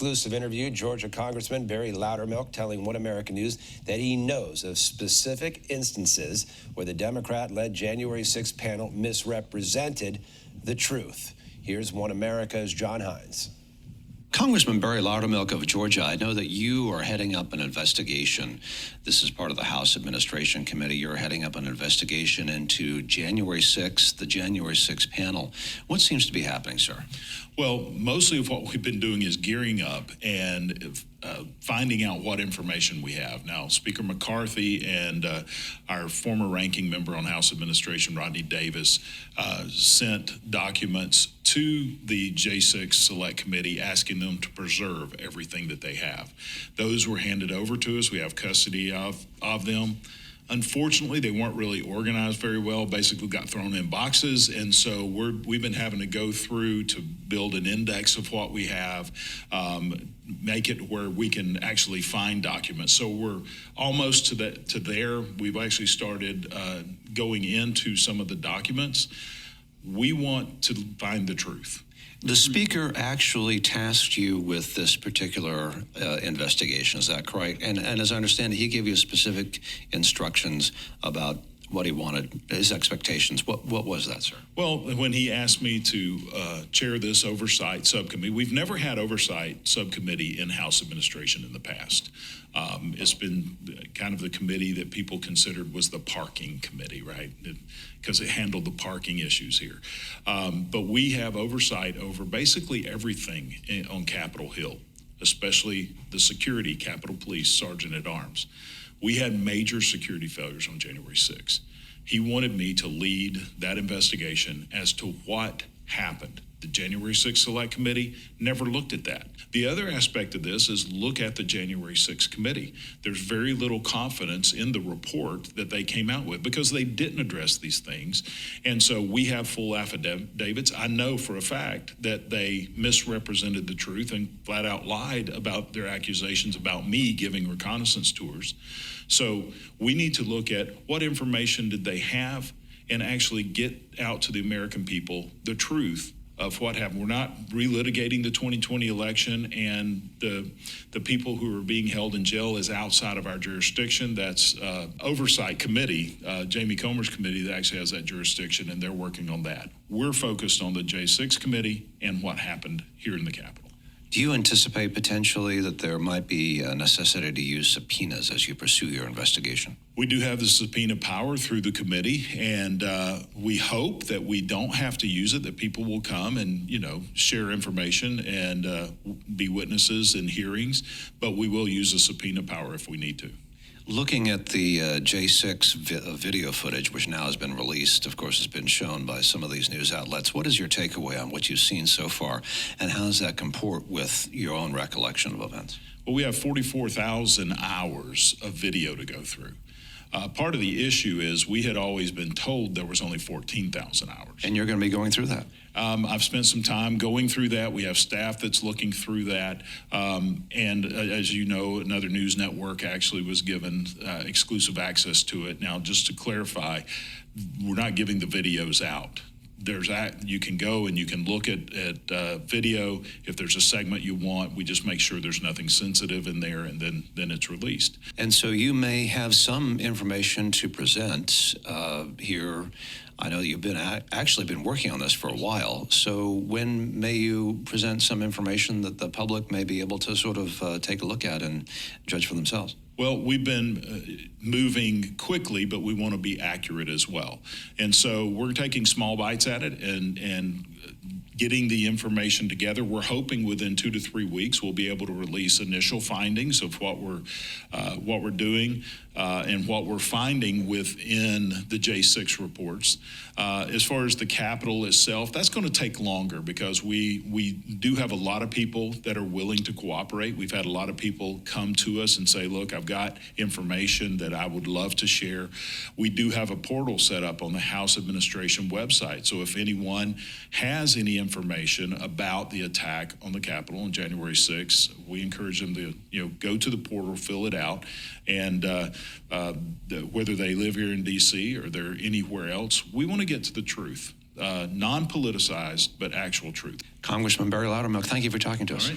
Exclusive interview, Georgia Congressman Barry Loudermilk telling One American News that he knows of specific instances where the Democrat-led January 6th panel misrepresented the truth. Here's One America's John Hines. Congressman Barry Loudermilk of Georgia, I know that you are heading up an investigation. This is part of the House Administration Committee. You're heading up an investigation into January 6th, the January 6th panel. What seems to be happening, sir? Well, mostly of what we've been doing is gearing up and finding out what information we have. Now, Speaker McCarthy and our former ranking member on House Administration, Rodney Davis, sent documents to the J6 Select Committee asking them to preserve everything that they have. Those were handed over to us. We have custody of them. Unfortunately, they weren't really organized very well, basically got thrown in boxes, and so we've been having to go through to build an index of what we have, make it where we can actually find documents. So we're almost to there. We've actually started going into some of the documents. We want to find the truth. The Speaker actually tasked you with this particular investigation, is that correct? And as I understand it, he gave you specific instructions about what he wanted, his expectations. What was that, sir? Well, when he asked me to chair this Oversight Subcommittee, we've never had Oversight Subcommittee in House Administration in the past. It's been kind of the committee that people considered was the parking committee, right? Because it handled the parking issues here. But we have oversight over basically everything on Capitol Hill, especially the security, Capitol Police, Sergeant at Arms. We had major security failures on January 6th. He wanted me to lead that investigation as to what happened. The January 6th Select Committee never looked at that. The other aspect of this is look at the January 6th Committee. There's very little confidence in the report that they came out with because they didn't address these things. And so we have full affidavits. I know for a fact that they misrepresented the truth and flat out lied about their accusations about me giving reconnaissance tours. So we need to look at what information did they have and actually get out to the American people the truth of what happened. We're not relitigating the 2020 election, and the people who are being held in jail is outside of our jurisdiction. That's Oversight Committee, Jamie Comer's committee that actually has that jurisdiction, and they're working on that. We're focused on the J6 committee and what happened here in the Capitol. Do you anticipate potentially that there might be a necessity to use subpoenas as you pursue your investigation? We do have the subpoena power through the committee, and we hope that we don't have to use it, that people will come and, share information and be witnesses in hearings, but we will use the subpoena power if we need to. Looking at the J6 video footage, which now has been released, of course, has been shown by some of these news outlets, what is your takeaway on what you've seen so far, and how does that comport with your own recollection of events? Well, we have 44,000 hours of video to go through. Part of the issue is we had always been told there was only 14,000 hours. And you're going to be going through that? I've spent some time going through that. We have staff that's looking through that. And as you know, another news network actually was given exclusive access to it. Now, just to clarify, we're not giving the videos out. You can go and you can look at video. If there's a segment you want, we just make sure there's nothing sensitive in there, and then it's released. And so you may have some information to present here. I know you've actually been working on this for a while. So when may you present some information that the public may be able to sort of take a look at and judge for themselves? Well, we've been moving quickly, but we want to be accurate as well. And so we're taking small bites at it and getting the information together. We're hoping within 2 to 3 weeks we'll be able to release initial findings of what we're doing and what we're finding within the J6 reports. As far as the Capitol itself, that's going to take longer because we do have a lot of people that are willing to cooperate. We've had a lot of people come to us and say, look, I've got information that I would love to share. We do have a portal set up on the House Administration website. So if anyone has any information about the attack on the Capitol on January 6th, we encourage them to go to the portal, fill it out, and whether they live here in D.C. or they're anywhere else, we want to get to the truth, non-politicized, but actual truth. Congressman Barry Loudermilk, thank you for talking to us.